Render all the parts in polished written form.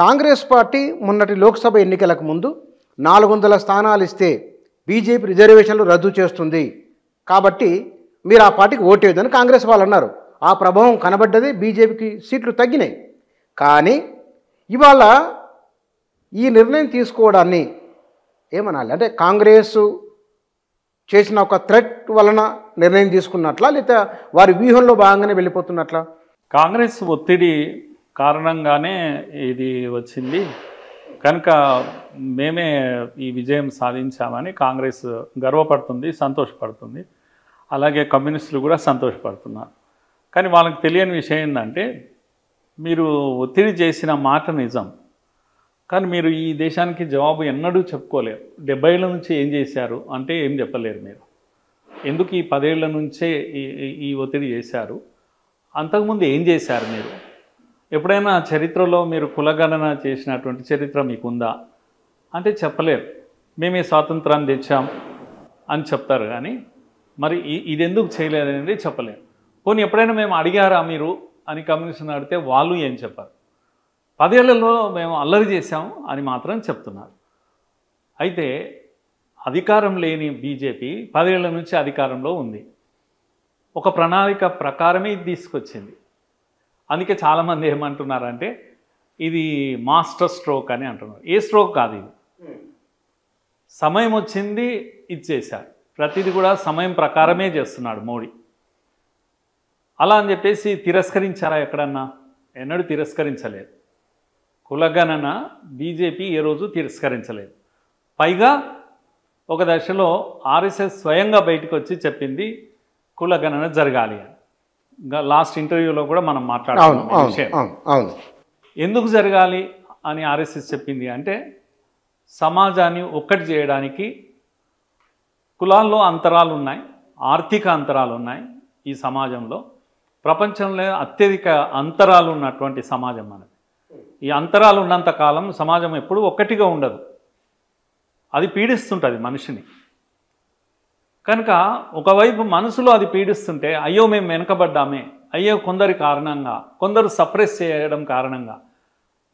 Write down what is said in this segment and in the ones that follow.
Congress party మొన్నటి లోక్సభ ఎన్నికలకు ముందు 400 స్థానాలు ఇస్తే బీజేపీ రిజర్వేషన్లు రద్దు చేస్తుంది కాబట్టి మీరు ఆ పార్టీకి ఓటేయొద్దని కాంగ్రెస్ వాళ్ళు అన్నారు. ఆ ప్రభావం కనబడ్డది, బీజేపీకి సీట్లు తగ్గినాయి. కానీ ఇవాళ ఈ నిర్ణయం తీసుకోవడాన్ని ఏమనాలి? అంటే కాంగ్రెస్ చేసిన ఒక థ్రెట్ వలన నిర్ణయం తీసుకున్నట్లా, లేకపోతే వారి వ్యూహంలో భాగంగానే వెళ్ళిపోతున్నట్లా? కాంగ్రెస్ ఒత్తిడి కారణంగానే ఇది వచ్చింది కనుక మేమే ఈ విజయం సాధించామని కాంగ్రెస్ గర్వపడుతుంది, సంతోషపడుతుంది. అలాగే కమ్యూనిస్టులు కూడా సంతోషపడుతున్నారు. కానీ వాళ్ళకి తెలియని విషయం ఏంటంటే, మీరు ఒత్తిడి చేసిన మాట నిజం, కానీ మీరు ఈ దేశానికి జవాబు ఎన్నడూ చెప్పుకోలేరు. 70 ఏళ్ళ నుంచి ఏం చేశారు అంటే ఏం చెప్పలేరు. మీరు ఎందుకు ఈ 10 ఏళ్ల నుంచే ఈ ఒత్తిడి చేశారు, అంతకుముందు ఏం చేశారు? మీరు ఎప్పుడైనా చరిత్రలో మీరు కులగణన చేసినటువంటి చరిత్ర మీకుందా అంటే చెప్పలేరు. మేమే స్వాతంత్రాన్ని తెచ్చాం అని చెప్తారు, కానీ మరి ఇది ఎందుకు చేయలేదనేది చెప్పలేరు. పోనీ ఎప్పుడైనా మేము అడిగారా మీరు అని కమ్యూనిస్టుని అడిగితే వాళ్ళు ఏం చెప్పారు? 10 ఏళ్లలో మేము అల్లరి చేశాము అని మాత్రం చెప్తున్నారు. అయితే అధికారం లేని బీజేపీ 10 ఏళ్ల నుంచి అధికారంలో ఉంది. ఒక ప్రణాళిక ప్రకారమే ఇది తీసుకొచ్చింది. అందుకే చాలామంది ఏమంటున్నారంటే ఇది మాస్టర్ స్ట్రోక్ అని అంటున్నారు. ఏ స్ట్రోక్ కాదు ఇది. సమయం వచ్చింది, ఇది చేశారు. ప్రతిదీ కూడా సమయం ప్రకారమే చేస్తున్నాడు మోడీ. అలా అని చెప్పేసి తిరస్కరించారా ఎక్కడన్నా? ఎన్నడూ తిరస్కరించలేదు. కులగణన బీజేపీ ఏ రోజు తిరస్కరించలేదు. పైగా ఒక దశలో ఆర్ఎస్ఎస్ స్వయంగా బయటకు వచ్చి చెప్పింది కులగణన జరగాలి అని. లాస్ట్ ఇంటర్వ్యూలో కూడా మనం మాట్లాడుకున్నాం విషయం. ఎందుకు జరగాలి అని ఆర్ఎస్ఎస్ చెప్పింది అంటే, సమాజాన్ని ఒక్కటి చేయడానికి కులాల్లో అంతరాలు ఉన్నాయి, ఆర్థిక అంతరాలు ఉన్నాయి. ఈ సమాజంలో ప్రపంచంలో అత్యధిక అంతరాలు ఉన్నటువంటి సమాజం మనది. ఈ అంతరాలు ఉన్నంత కాలం సమాజం ఎప్పుడూ ఒక్కటిగా ఉండదు, అది పీడిస్తుంటుంది మనిషిని. కనుక ఒకవైపు మనసులో అది పీడిస్తుంటే, అయ్యో మేము వెనుకబడ్డామే, అయ్యో కొందరి కారణంగా, కొందరు సప్రెస్ చేయడం కారణంగా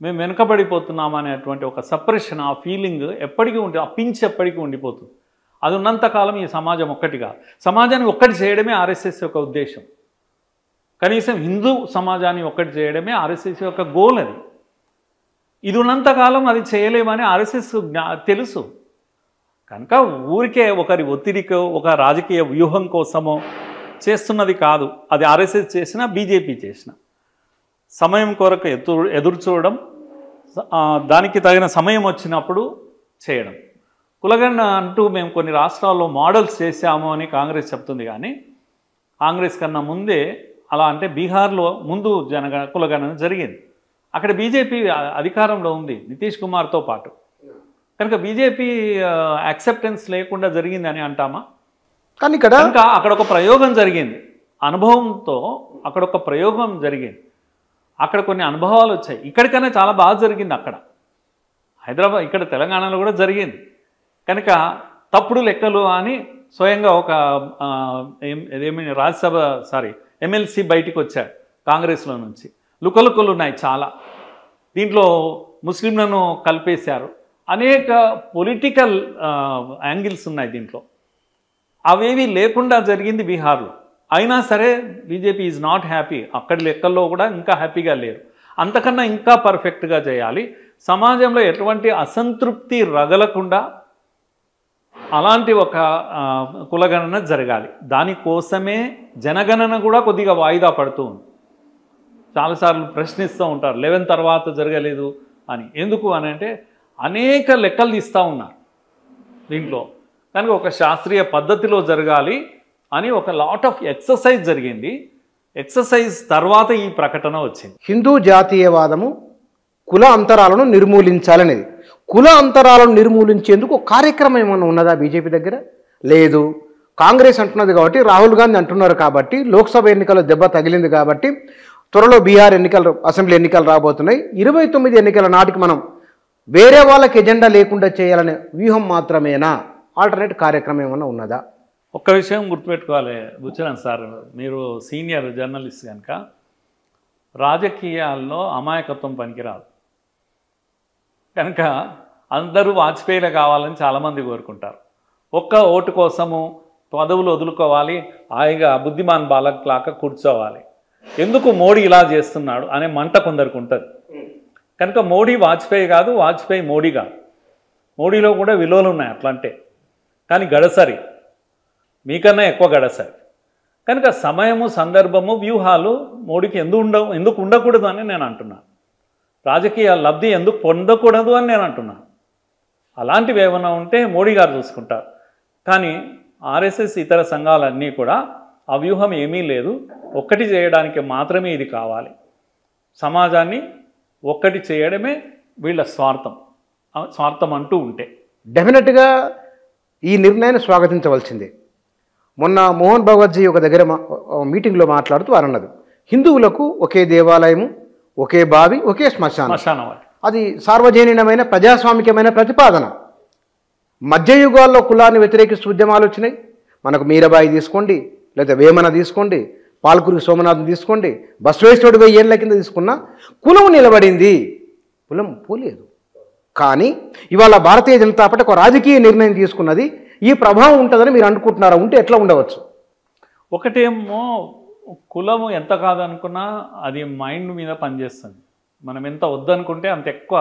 మేము వెనుకబడిపోతున్నాము అనేటువంటి ఒక సప్రెషన్, ఆ ఫీలింగ్ ఎప్పటికీ ఉండి, ఆ పించ్ ఎప్పటికీ ఉండిపోతుంది. అది ఉన్నంతకాలం ఈ సమాజం ఒక్కటిగా, సమాజాన్ని ఒక్కటి చేయడమే ఆర్ఎస్ఎస్ యొక్క ఉద్దేశం. కనీసం హిందూ సమాజాన్ని ఒక్కటి చేయడమే ఆర్ఎస్ఎస్ యొక్క గోల్. అది ఇది ఉన్నంతకాలం అది చేయలేమని ఆర్ఎస్ఎస్ తెలుసు. కనుక ఊరికే ఒకరి ఒత్తిడికో ఒక రాజకీయ వ్యూహం కోసమో చేస్తున్నది కాదు. అది ఆర్ఎస్ఎస్ చేసినా బీజేపీ చేసిన సమయం కొరకు ఎదురు చూడడం, దానికి తగిన సమయం వచ్చినప్పుడు చేయడం. కులగణన అంటూ మేము కొన్ని రాష్ట్రాల్లో మోడల్స్ చేశాము అని కాంగ్రెస్ చెప్తుంది, కానీ కాంగ్రెస్ కన్నా ముందే అలా అంటే బీహార్లో ముందు కులగణన జరిగింది. అక్కడ బీజేపీ అధికారంలో ఉంది నితీష్ కుమార్తో పాటు. కనుక బీజేపీ యాక్సెప్టెన్స్ లేకుండా జరిగింది అని అంటామా? కానీ అక్కడ ఒక ప్రయోగం జరిగింది, అనుభవంతో అక్కడ ఒక ప్రయోగం జరిగింది. అక్కడ కొన్ని అనుభవాలు వచ్చాయి. ఇక్కడికైనా చాలా బాగా జరిగింది అక్కడ హైదరాబాద్, ఇక్కడ తెలంగాణలో కూడా జరిగింది. కనుక తప్పుడు లెక్కలు అని స్వయంగా ఒక రాజ్యసభ ఎమ్మెల్సీ బయటికి వచ్చాడు కాంగ్రెస్లో నుంచి. లుకలుకలు ఉన్నాయి చాలా. దీంట్లో ముస్లింలను కలిపేశారు, అనేక పొలిటికల్ యాంగిల్స్ ఉన్నాయి దీంట్లో. అవేవి లేకుండా జరిగింది బీహార్లో. అయినా సరే బీజేపీ ఈజ్ నాట్ హ్యాపీ. అక్కడి లెక్కల్లో కూడా ఇంకా హ్యాపీగా లేరు. అంతకన్నా ఇంకా పర్ఫెక్ట్గా చేయాలి. సమాజంలో ఎటువంటి అసంతృప్తి రగలకుండా అలాంటి ఒక కులగణన జరగాలి. దానికోసమే జనగణన కూడా కొద్దిగా వాయిదా పడుతూ ఉంది. చాలాసార్లు ప్రశ్నిస్తూ ఉంటారు 11 తర్వాత జరగలేదు అని. ఎందుకు అని అంటే అనేక లెక్కలు తీస్తూ ఉన్నారు దీంట్లో. కనుక ఒక శాస్త్రీయ పద్ధతిలో జరగాలి అని ఒక లాట్ ఆఫ్ ఎక్సర్సైజ్ జరిగింది. ఎక్సర్సైజ్ తర్వాత ఈ ప్రకటన వచ్చింది. హిందూ జాతీయవాదము కుల అంతరాలను నిర్మూలించాలనేది. కుల అంతరాలను నిర్మూలించేందుకు కార్యక్రమం ఏమైనా ఉన్నదా బీజేపీ దగ్గర? లేదు. కాంగ్రెస్ అంటున్నది కాబట్టి, రాహుల్ గాంధీ అంటున్నారు కాబట్టి, లోక్సభ ఎన్నికల్లో దెబ్బ తగిలింది కాబట్టి, త్వరలో బీహార్ ఎన్నికలు, అసెంబ్లీ ఎన్నికలు రాబోతున్నాయి. 29 ఎన్నికల నాటికి మనం వేరే వాళ్ళకి ఎజెండా లేకుండా చేయాలనే వ్యూహం మాత్రమేనా? ఆల్టర్నేట్ కార్యక్రమం ఏమైనా ఉన్నదా? ఒక్క విషయం గుర్తుపెట్టుకోవాలి బుచ్చరన్ సార్, మీరు సీనియర్ జర్నలిస్ట్ కనుక, రాజకీయాల్లో అమాయకత్వం పనికిరాదు. కనుక అందరూ వాజ్పేయిలే కావాలని చాలామంది కోరుకుంటారు. ఒక్క ఓటు కోసము పదవులు వదులుకోవాలి, హాయిగా బుద్ధిమాన్ బాలక్ లాగా కూర్చోవాలి, ఎందుకు మోడీ ఇలా చేస్తున్నాడు అనే మంట కొందరికి ఉంటుంది. కనుక మోడీ వాజ్పేయి కాదు, వాజ్పేయి మోడీ కాదు. మోడీలో కూడా విలువలు ఉన్నాయి అట్లంటే, కానీ గడసరి, మీకన్నా ఎక్కువ గడసరి. కనుక సమయము, సందర్భము, వ్యూహాలు మోడీకి ఎందుకు ఉండకూడదు అని నేను అంటున్నాను. రాజకీయ లబ్ధి ఎందుకు పొందకూడదు అని నేను అంటున్నాను. అలాంటివి ఏమైనా ఉంటే మోడీ గారు చూసుకుంటారు. కానీ ఆర్ఎస్ఎస్ ఇతర సంఘాలన్నీ కూడా ఆ వ్యూహం ఏమీ లేదు, ఒక్కటి చేయడానికి మాత్రమే ఇది కావాలి, సమాజాన్ని ఒక్కటి చేయడమే వీళ్ళ స్వార్థం అంటూ ఉంటే డెఫినెట్గా ఈ నిర్ణయాన్ని స్వాగతించవలసిందే. మొన్న మోహన్ భగవత్జీ ఒక దగ్గర మీటింగ్లో మాట్లాడుతూ అన్నది, హిందువులకు ఒకే దేవాలయము, ఒకే బావి, ఒకే శ్మశానం. అది సార్వజనీనమైన ప్రజాస్వామికమైన ప్రతిపాదన. మధ్యయుగాల్లో కులాన్ని వ్యతిరేకిస్తూ ఉద్యమాలు వచ్చినాయి. మనకు మీరాబాయి తీసుకోండి, లేదా వేమన తీసుకోండి, పాల్కురి సోమనాథ్ని తీసుకోండి, బసవేశ్వరుడు 1000 ఏళ్ల కింద తీసుకున్న కులం నిలబడింది, కులం పోలేదు. కానీ ఇవాళ భారతీయ జనతా పార్టీ ఒక రాజకీయ నిర్ణయం తీసుకున్నది, ఈ ప్రభావం ఉంటుందని మీరు అనుకుంటున్నారా? ఉంటే ఎట్లా ఉండవచ్చు? ఒకటేమో కులము ఎంత కాదనుకున్నా అది మైండ్ మీద పనిచేస్తుంది. మనం ఎంత వద్దనుకుంటే అంత ఎక్కువ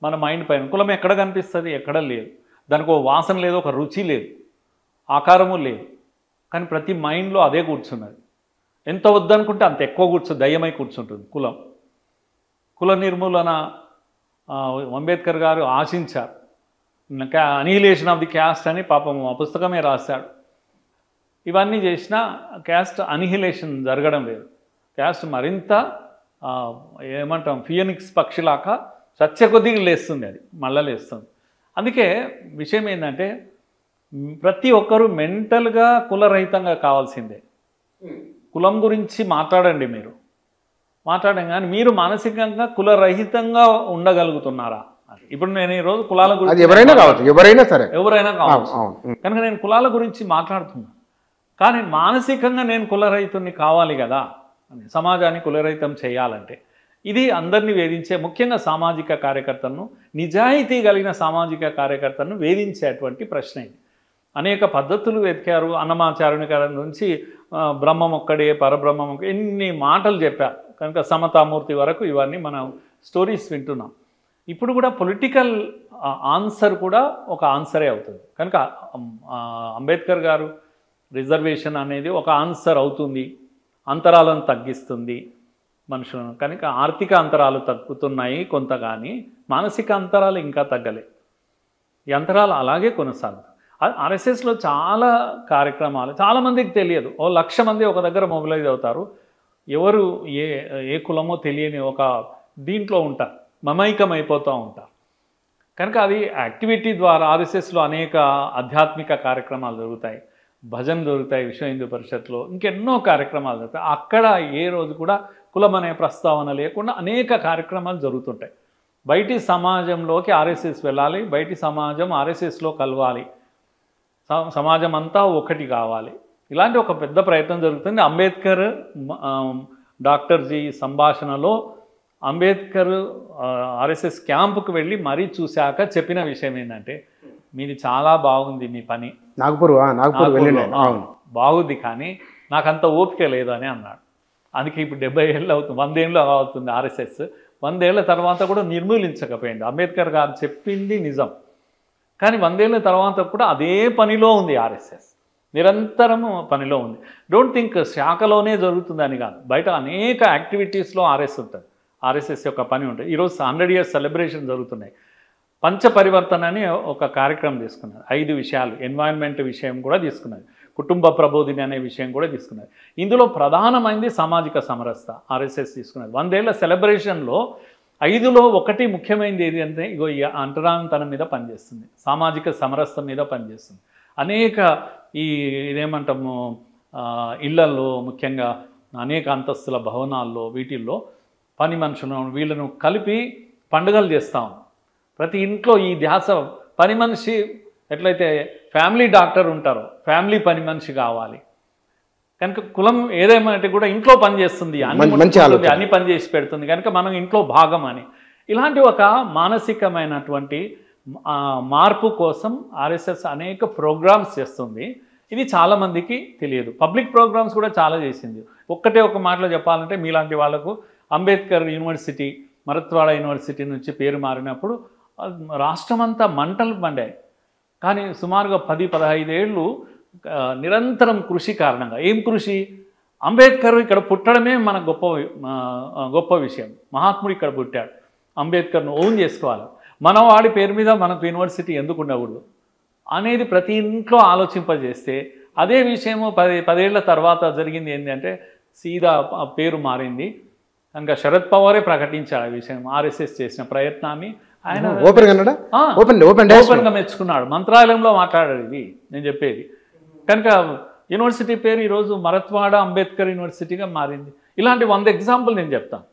మన మైండ్ పైన. కులం ఎక్కడ కనిపిస్తుంది? ఎక్కడ లేదు. దానికి ఒక వాసన లేదు, ఒక రుచి లేదు, ఆకారము లేదు. కానీ ప్రతి మైండ్లో అదే కూర్చున్నది. ఎంత వద్దనుకుంటే అంత ఎక్కువ దయ్యమై కూర్చుంటుంది కులం. కుల నిర్మూలన అంబేద్కర్ గారు ఆశించారు. అనిహిలేషన్ ఆఫ్ ది క్యాస్ట్ అని పాపం ఆ పుస్తకమే రాశాడు. ఇవన్నీ చేసినా క్యాస్ట్ అనిహిలేషన్ జరగడం లేదు. క్యాస్ట్ మరింత ఏమంటాం, ఫియోనిక్స్ పక్షిలాగా చచ్చ కొద్దిగా లేస్తుంది, అది మళ్ళా లేస్తుంది. అందుకే విషయం ఏంటంటే ప్రతి ఒక్కరూ మెంటల్గా కులరహితంగా కావాల్సిందే. కులం గురించి మాట్లాడండి, మీరు మాట్లాడండి, కానీ మీరు మానసికంగా కులరహితంగా ఉండగలుగుతున్నారా? ఇప్పుడు నేను ఈరోజు కులాల గురించి, ఎవరైనా కావచ్చు, ఎవరైనా కావచ్చు, కనుక నేను కులాల గురించి మాట్లాడుతున్నా. కానీ మానసికంగా నేను కులరహితుని కావాలి కదా, సమాజాన్ని కులరహితం చేయాలంటే. ఇది అందరినీ వేధించే, ముఖ్యంగా సామాజిక కార్యకర్తలను, నిజాయితీ కలిగిన సామాజిక కార్యకర్తలను వేధించేటువంటి ప్రశ్న ఇది. అనేక పద్ధతులు వెతికారు. అన్నమాచార్యుని గారి నుంచి బ్రహ్మం ఒక్కడే, పరబ్రహ్మం ఎన్ని మాటలు చెప్పారు. కనుక సమతామూర్తి వరకు ఇవన్నీ మనం స్టోరీస్ వింటున్నాం. ఇప్పుడు కూడా పొలిటికల్ ఆన్సర్ కూడా ఒక ఆన్సరే అవుతుంది. కనుక అంబేద్కర్ గారు రిజర్వేషన్ అనేది ఒక ఆన్సర్ అవుతుంది, అంతరాలను తగ్గిస్తుంది మనుషులను. కనుక ఆర్థిక అంతరాలు తగ్గుతున్నాయి కొంత, కానీ మానసిక అంతరాలు ఇంకా తగ్గలే. ఈ అంతరాలు అలాగే కొనసాగుతాయి. ఆర్ఎస్ఎస్లో చాలా కార్యక్రమాలు చాలామందికి తెలియదు. 1,00,000 మంది ఒక దగ్గర మొబిలైజ్ అవుతారు. ఎవరు ఏ కులమో తెలియని ఒక దీంట్లో ఉంటారు, మమైకం అయిపోతూ ఉంటారు. కనుక అది యాక్టివిటీ ద్వారా ఆర్ఎస్ఎస్లో అనేక ఆధ్యాత్మిక కార్యక్రమాలు జరుగుతాయి, భజన జరుగుతాయి, విశ్వ హిందూ పరిషత్లో ఇంకెన్నో కార్యక్రమాలు జరుగుతాయి. అక్కడ ఏ రోజు కూడా కులం అనే ప్రస్తావన లేకుండా అనేక కార్యక్రమాలు జరుగుతుంటాయి. బయటి సమాజంలోకి ఆర్ఎస్ఎస్ వెళ్ళాలి, బయటి సమాజం ఆర్ఎస్ఎస్లో కలవాలి, సమాజం అంతా ఒకటి కావాలి. ఇలాంటి ఒక పెద్ద ప్రయత్నం జరుగుతుంది. అంబేద్కర్ డాక్టర్ జీ సంభాషణలో అంబేద్కర్ ఆర్ఎస్ఎస్ క్యాంపుకు వెళ్ళి మరీ చూశాక చెప్పిన విషయం ఏంటంటే, మీది చాలా బాగుంది, మీ పని నాగపూర్ బాగుంది, కానీ నాకంత ఓపిక లేదు అని అన్నాడు. అందుకే ఇప్పుడు 70 ఏళ్ళు అవుతుంది, 100 ఏళ్ళు అవుతుంది ఆర్ఎస్ఎస్. 100 ఏళ్ల తర్వాత కూడా నిర్మూలించకపోయింది. అంబేద్కర్ గారు చెప్పింది నిజం, కానీ 100 ఏళ్ళ తర్వాత కూడా అదే పనిలో ఉంది ఆర్ఎస్ఎస్, నిరంతరము పనిలో ఉంది. డోంట్ థింక్ శాఖలోనే జరుగుతుందని కాదు, బయట అనేక యాక్టివిటీస్లో ఆర్ఎస్ఎస్ యొక్క పని ఉంటుంది. ఈరోజు 100 years సెలబ్రేషన్ జరుగుతున్నాయి. పంచ పరివర్తన అని ఒక కార్యక్రమం తీసుకున్నారు. 5 విషయాలు, ఎన్వైరన్మెంట్ విషయం కూడా తీసుకున్నారు, కుటుంబ ప్రబోధిని అనే విషయం కూడా తీసుకున్నారు. ఇందులో ప్రధానమైనది సామాజిక సమరసత ఆర్ఎస్ఎస్ తీసుకున్నారు. 100 ఏళ్ల సెలబ్రేషన్లో 5లో ఒకటి ముఖ్యమైనది ఏది అంటే, ఇగో ఈ అంటరానితనం మీద పనిచేస్తుంది, సామాజిక సమరసత మీద పనిచేస్తుంది. అనేక ఇదేమంటాము ఇళ్లలో, ముఖ్యంగా అనేక అంతస్తుల భవనాల్లో, వీటిల్లో పని మనుషులను వీళ్ళను కలిపి పండుగలు చేస్తాం. ప్రతి ఇంట్లో ఈ ధ్యాస, పని మనిషి ఎట్లయితే ఫ్యామిలీ డాక్టర్ ఉంటారో ఫ్యామిలీ పని మనిషి కావాలి. కనుక కులం ఏదేమంటే కూడా ఇంట్లో పని చేస్తుంది, అన్ని పని చేసి పెడుతుంది, కనుక మనం ఇంట్లో భాగం అని. ఇలాంటి ఒక మానసికమైనటువంటి మార్పు కోసం ఆర్ఎస్ఎస్ అనేక ప్రోగ్రామ్స్ చేస్తుంది. ఇది చాలామందికి తెలియదు. పబ్లిక్ ప్రోగ్రామ్స్ కూడా చాలా చేసింది. ఒక మాటలో చెప్పాలంటే మీలాంటి వాళ్ళకు అంబేద్కర్ యూనివర్సిటీ, మరత్వాడ యూనివర్సిటీ నుంచి పేరు మారినప్పుడు రాష్ట్రమంతా మంటలు మండాయి. కానీ సుమారుగా 10-15 ఏళ్ళు నిరంతరం కృషి కారణంగా, ఏం కృషి, అంబేద్కర్ ఇక్కడ పుట్టడమే మన గొప్ప విషయం. మహాత్ముడు ఇక్కడ పుట్టాడు, అంబేద్కర్ను ఓన్ చేసుకోవాలి, మన వాడి పేరు మీద మనకు యూనివర్సిటీ ఎందుకు ఉండకూడదు అనేది ప్రతి ఇంట్లో ఆలోచింపజేస్తే, అదే విషయము 10 ఏళ్ల తర్వాత జరిగింది ఏంటంటే సీదా పేరు మారింది. కనుక శరద్ పవారే ప్రకటించాడు ఆ విషయం, ఆర్ఎస్ఎస్ చేసిన ప్రయత్నాన్ని ఆయన ఓపెన్గా మెచ్చుకున్నాడు. మంత్రాలయంలో మాట్లాడాడు ఇది నేను చెప్పేది. కనుక యూనివర్సిటీ పేరు ఈరోజు మరత్వాడ అంబేద్కర్ యూనివర్సిటీగా మారింది. ఇలాంటి 100 ఎగ్జాంపుల్ నేను చెప్తాను.